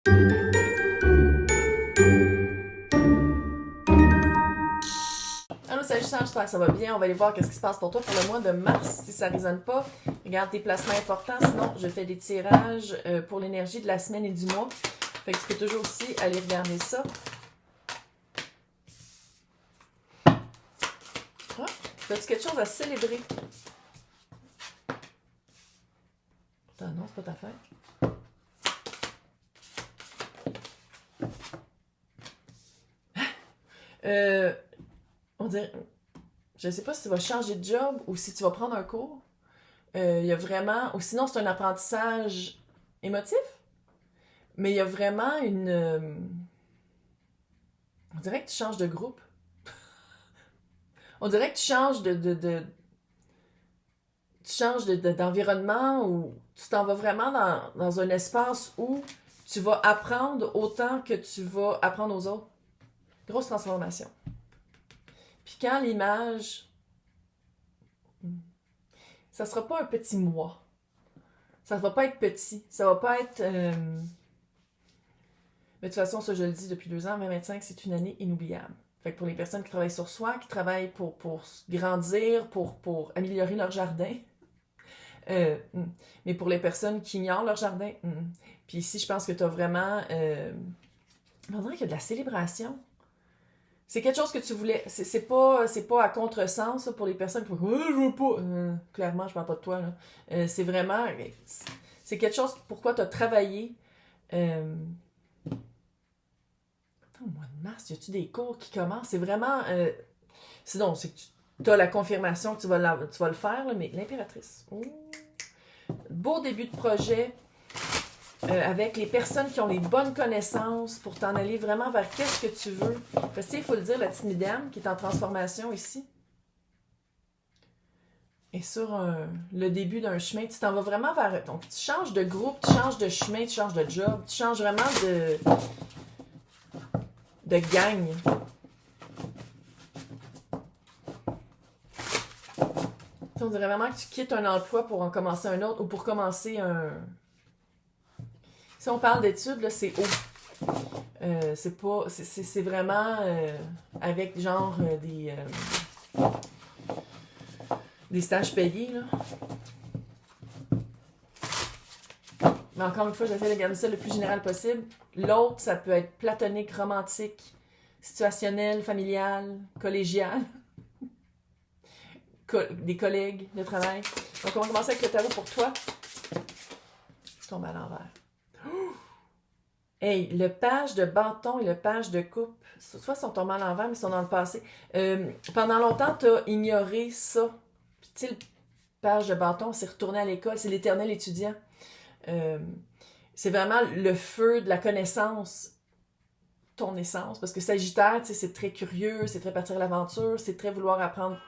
Allô, salut Charles, j'espère que ça va bien. On va aller voir qu'est-ce qui se passe pour toi pour le mois de mars. Si ça ne résonne pas, regarde tes placements importants. Sinon, je fais des tirages pour l'énergie de la semaine et du mois. Fait que tu peux toujours aussi aller regarder ça. Ah, as-tu quelque chose à célébrer? Non, c'est pas ta fête. On dirait... Je ne sais pas si tu vas changer de job ou si tu vas prendre un cours. Il y a vraiment... Ou sinon, c'est un apprentissage émotif. Mais il y a vraiment une... On dirait que tu changes de groupe. On dirait que tu changes d'environnement ou tu t'en vas vraiment dans un espace où tu vas apprendre autant que tu vas apprendre aux autres. Grosse transformation. Puis quand l'image... Ça sera pas un petit moi. Ça va pas être petit. Ça va pas être... Mais de toute façon, ça je le dis depuis 2 ans, 2025, c'est une année inoubliable. Fait que pour les personnes qui travaillent sur soi, qui travaillent pour grandir, pour améliorer leur jardin, mais pour les personnes qui ignorent leur jardin, puis ici, je pense que tu as vraiment... on dirait qu'il y a de la célébration. C'est quelque chose que tu voulais... C'est pas à contresens pour les personnes qui font je veux pas... clairement, je parle pas de toi. Là. C'est vraiment... C'est quelque chose pourquoi tu as travaillé... Au mois de mars, y a-tu des cours qui commencent? C'est vraiment... sinon, c'est que tu as la confirmation que tu vas le faire, là, mais l'impératrice. Oh. Beau début de projet avec les personnes qui ont les bonnes connaissances pour t'en aller vraiment vers qu'est-ce que tu veux. Parce que, il faut le dire, la petite Midame qui est en transformation ici est sur le début d'un chemin. Tu t'en vas vraiment vers... Donc, tu changes de groupe, tu changes de chemin, tu changes de job, tu changes vraiment de gang. On dirait vraiment que tu quittes un emploi pour en commencer un autre ou pour commencer un... Si on parle d'études, là, c'est haut. C'est pas... C'est vraiment avec genre des stages payés, là. Mais encore une fois, j'essaie de garder ça le plus général possible. L'autre, ça peut être platonique, romantique, situationnel, familial, collégial. Des collègues de travail. Donc, on va commencer avec le tarot pour toi. Je tombe à l'envers. Hey, le page de bâton et le page de coupe, soit ils sont tombés à l'envers, mais ils sont dans le passé. Pendant longtemps, tu as ignoré ça. Puis, tu sais, le page de bâton, c'est retourné à l'école, c'est l'éternel étudiant. C'est vraiment le feu de la connaissance, ton essence. Parce que Sagittaire, tu sais, c'est très curieux, c'est très partir à l'aventure, c'est très vouloir apprendre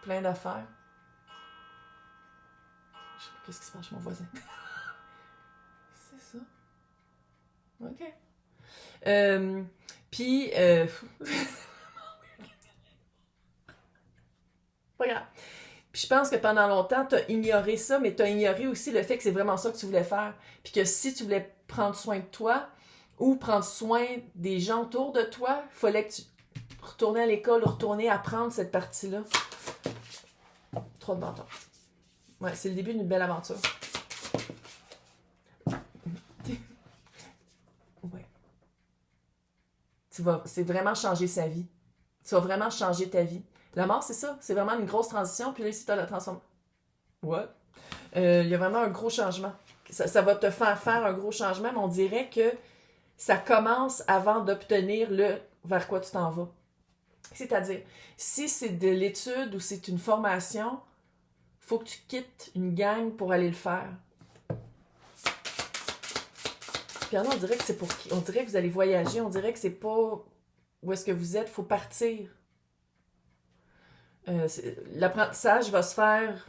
plein d'affaires. Qu'est-ce qui se passe chez mon voisin? C'est ça. OK. Puis, pas grave. Puis je pense que pendant longtemps, tu as ignoré ça, mais tu as ignoré aussi le fait que c'est vraiment ça que tu voulais faire. Puis que si tu voulais prendre soin de toi ou prendre soin des gens autour de toi, il fallait que tu retournes à l'école, retourner apprendre cette partie-là. Trop de bâtons. Ouais, c'est le début d'une belle aventure. Ouais. C'est vraiment changer sa vie. Tu vas vraiment changer ta vie. La mort, c'est ça. C'est vraiment une grosse transition. Puis là, ici, tu as la transformation. What? Il y a vraiment un gros changement. Ça va te faire un gros changement, mais on dirait que ça commence avant d'obtenir le vers quoi tu t'en vas. C'est-à-dire, si c'est de l'étude ou c'est une formation, faut que tu quittes une gang pour aller le faire. Puis là, on dirait que c'est pour qui? On dirait que vous allez voyager, on dirait que c'est pas où est-ce que vous êtes, faut partir. L'apprentissage va se faire,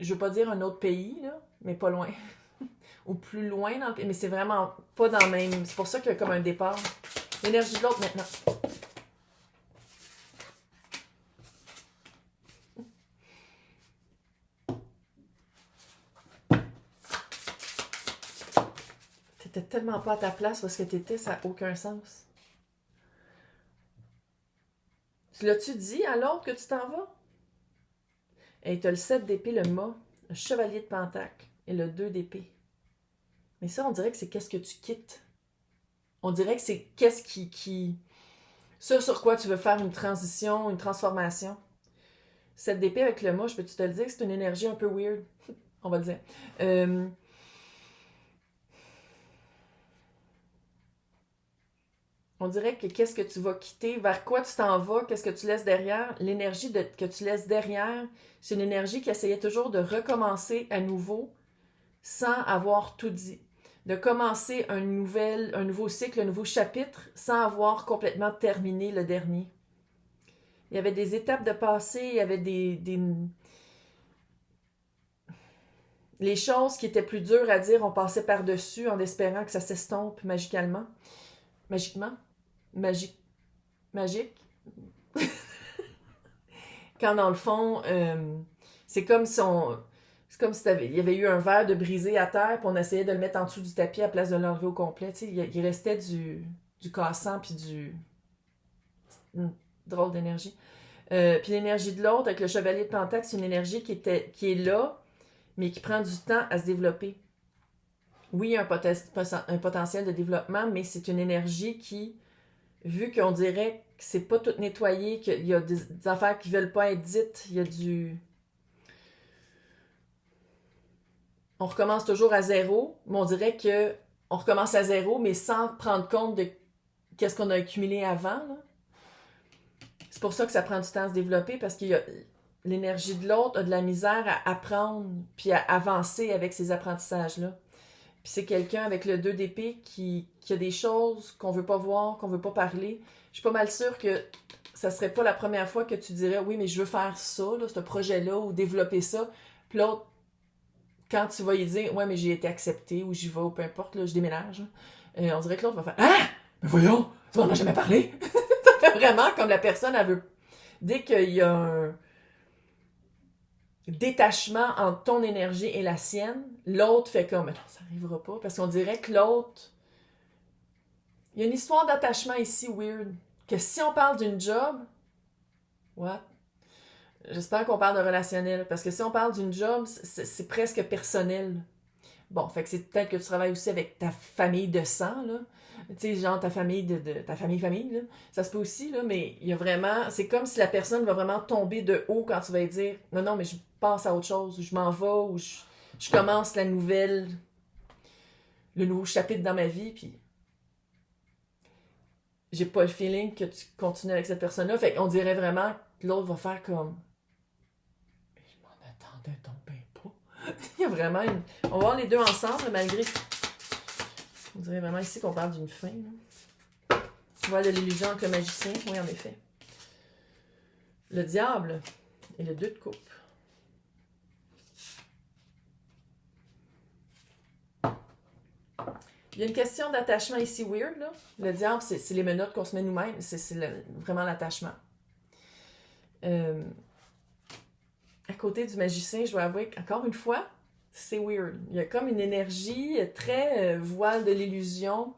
je veux pas dire un autre pays, là, mais pas loin. Ou plus loin dans le pays, mais c'est vraiment pas dans le même... C'est pour ça qu'il y a comme un départ. L'énergie de l'autre maintenant. t'étais tellement pas à ta place parce que t'étais, ça n'a aucun sens. Tu l'as-tu dit à l'autre que tu t'en vas? Et t'as le 7 d'épée, le mât, le chevalier de pentacle et le 2 d'épée. Mais ça, on dirait que c'est qu'est-ce que tu quittes. On dirait que c'est qu'est-ce qui... Ça sur quoi tu veux faire une transition, une transformation. 7 d'épée avec le mât, je peux-tu te le dire que c'est une énergie un peu weird? On va le dire. On dirait que qu'est-ce que tu vas quitter, vers quoi tu t'en vas, qu'est-ce que tu laisses derrière. L'énergie que tu laisses derrière, c'est une énergie qui essayait toujours de recommencer à nouveau sans avoir tout dit. De commencer un nouveau cycle, un nouveau chapitre sans avoir complètement terminé le dernier. Il y avait des étapes de passé, il y avait les choses qui étaient plus dures à dire, on passait par-dessus en espérant que ça s'estompe magiquement. Magiquement? Magique. Magique? Quand dans le fond, c'est comme si il y avait eu un verre de brisé à terre, puis on essayait de le mettre en dessous du tapis à la place de l'enlever au complet. Tu sais, il restait du cassant puis une drôle d'énergie. Puis l'énergie de l'autre, avec le chevalier de Pentacle, c'est une énergie qui est là, mais qui prend du temps à se développer. Oui, il y a un potentiel de développement, mais c'est une énergie qui, vu qu'on dirait que c'est pas tout nettoyé, qu'il y a des affaires qui veulent pas être dites, il y a on recommence toujours à zéro, mais on dirait que on recommence à zéro, mais sans prendre compte de qu'est-ce qu'on a accumulé avant. Là. C'est pour ça que ça prend du temps à se développer, parce que l'énergie de l'autre a de la misère à apprendre puis à avancer avec ces apprentissages-là. Puis c'est quelqu'un avec le 2 d'épée qui a des choses qu'on veut pas voir, qu'on veut pas parler. Je suis pas mal sûre que ça serait pas la première fois que tu dirais oui, mais je veux faire ça, là, ce projet-là, ou développer ça. Puis l'autre, quand tu vas lui dire ouais, mais j'ai été accepté, ou j'y vais, ou peu importe, là, je déménage, on dirait que l'autre va faire ah! Mais voyons, tu m'en as jamais parlé! Ça fait vraiment comme la personne, elle veut. Dès qu'il y a un détachement entre ton énergie et la sienne, l'autre fait comme, mais non, ça n'arrivera pas, parce qu'on dirait que l'autre, il y a une histoire d'attachement ici weird, que si on parle d'une job, what? J'espère qu'on parle de relationnel, parce que si on parle d'une job, c'est presque personnel. Bon, fait que c'est peut-être que tu travailles aussi avec ta famille de sang, là. Tu sais, genre ta famille ta famille, là. Ça se peut aussi, là, mais il y a vraiment. C'est comme si la personne va vraiment tomber de haut quand tu vas lui dire non, non, mais je passe à autre chose, ou je m'en vais, ou je commence le nouveau chapitre dans ma vie, puis j'ai pas le feeling que tu continues avec cette personne-là. Fait qu'on dirait vraiment que l'autre va faire comme. Je m'en attendais donc ben pas. Il y a vraiment une. On va voir les deux ensemble, malgré. On dirait vraiment ici qu'on parle d'une fin. Là. Tu vois de l'illusion avec le magicien. Oui, en effet. Le diable et le 2 de coupe. Il y a une question d'attachement ici weird. Là. Le diable, c'est les menottes qu'on se met nous-mêmes. C'est vraiment l'attachement. À côté du magicien, je dois avouer qu'encore une fois, c'est weird. Il y a comme une énergie très voile de l'illusion.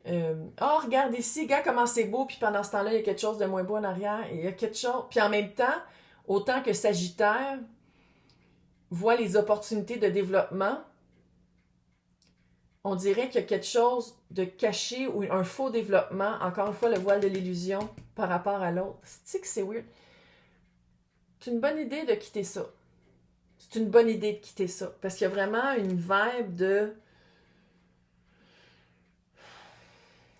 Oh, regarde ici, gars, comment c'est beau, puis pendant ce temps-là, il y a quelque chose de moins beau en arrière. Et il y a quelque chose. Puis en même temps, autant que Sagittaire voit les opportunités de développement, on dirait qu'il y a quelque chose de caché ou un faux développement, encore une fois, le voile de l'illusion par rapport à l'autre. C'est que c'est weird. C'est une bonne idée de quitter ça. C'est une bonne idée de quitter ça. Parce qu'il y a vraiment une vibe de.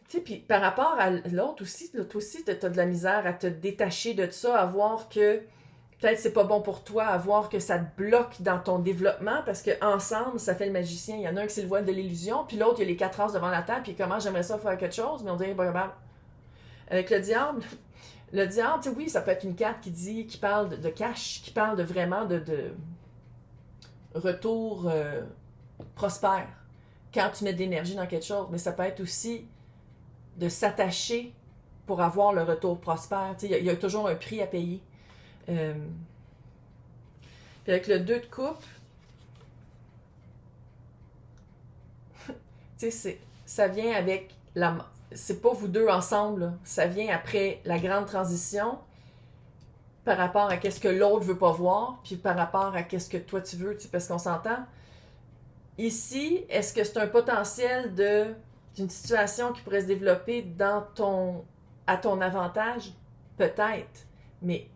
Tu sais, puis par rapport à l'autre aussi, toi aussi, t'as de la misère à te détacher de ça, à voir que peut-être c'est pas bon pour toi, à voir que ça te bloque dans ton développement, parce que ensemble, ça fait le magicien. Il y en a un qui c'est le voile de l'illusion, puis l'autre, il y a les 4 as devant la table, puis comment j'aimerais ça faire quelque chose, mais on dirait pas capable. Avec le diable, tu sais, oui, ça peut être une carte qui parle de cash, qui parle de vraiment de retour prospère quand tu mets de l'énergie dans quelque chose, mais ça peut être aussi de s'attacher pour avoir le retour prospère. Il y a toujours un prix à payer. Puis avec le 2 de coupe, tu sais, ça vient avec la... C'est pas vous deux ensemble, là. Ça vient après la grande transition par rapport à qu'est-ce que l'autre veut pas voir, puis par rapport à qu'est-ce que toi tu veux, parce qu'on s'entend. Ici, est-ce que c'est un potentiel d'une situation qui pourrait se développer à ton avantage? Peut-être, mais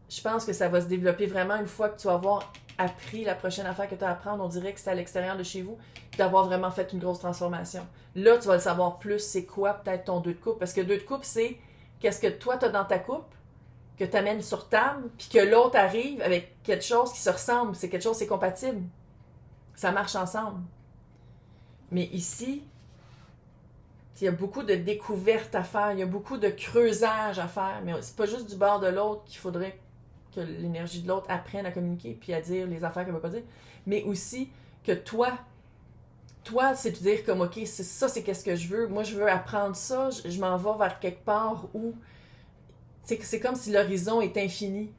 je pense que ça va se développer vraiment une fois que tu vas avoir appris la prochaine affaire que tu as à apprendre. On dirait que c'est à l'extérieur de chez vous, d'avoir vraiment fait une grosse transformation. Là, tu vas le savoir plus, c'est quoi peut-être ton 2 de coupe. Parce que 2 de coupe, c'est qu'est-ce que toi, tu as dans ta coupe, que tu amènes sur table, puis que l'autre arrive avec quelque chose qui se ressemble. C'est quelque chose, c'est compatible. Ça marche ensemble. Mais ici, il y a beaucoup de découvertes à faire, il y a beaucoup de creusage à faire. Mais c'est pas juste du bord de l'autre qu'il faudrait que l'énergie de l'autre apprenne à communiquer puis à dire les affaires qu'elle ne va pas dire, mais aussi que toi, c'est de dire comme, OK, c'est ça, c'est qu'est-ce que je veux. Moi, je veux apprendre ça, je m'en vais vers quelque part où c'est comme si l'horizon est infini.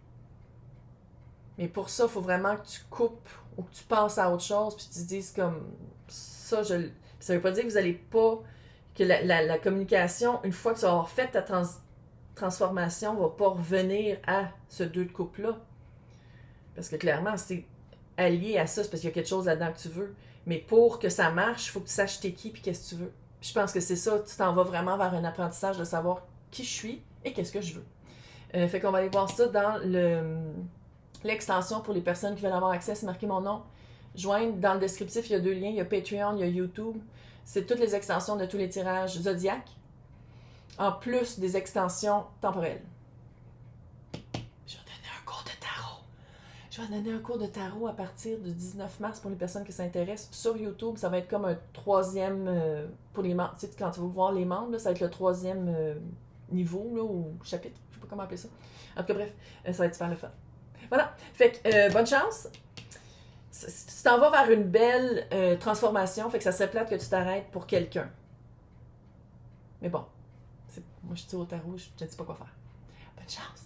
Mais pour ça, il faut vraiment que tu coupes ou que tu passes à autre chose puis tu te dises comme, ça, ça veut pas dire que vous n'allez pas, que la communication, une fois que tu vas avoir fait ta transformation, va pas revenir à ce 2 de couple-là. Parce que clairement, c'est allié à ça, c'est parce qu'il y a quelque chose là-dedans que tu veux. Mais pour que ça marche, il faut que tu saches t'es qui et qu'est-ce que tu veux. Puis je pense que c'est ça, tu t'en vas vraiment vers un apprentissage de savoir qui je suis et qu'est-ce que je veux. Fait qu'on va aller voir ça dans l'extension pour les personnes qui veulent avoir accès. C'est marqué mon nom. Joindre, dans le descriptif, il y a 2 liens. Il y a Patreon, il y a YouTube. C'est toutes les extensions de tous les tirages Zodiac, en plus des extensions temporelles. Je vais donner un cours de tarot. Je vais donner un cours de tarot à partir du 19 mars pour les personnes qui s'intéressent. Sur YouTube, ça va être comme un 3e pour les membres. Tu sais, quand tu vas voir les membres, là, ça va être le 3e niveau là, ou chapitre. Je sais pas comment appeler ça. En tout cas, bref, ça va être super le fun. Voilà. Fait que bonne chance. Tu t'en vas vers une belle transformation, fait que ça serait plate que tu t'arrêtes pour quelqu'un. Mais bon, moi je dis au tarot, je te dis pas quoi faire. Bonne chance!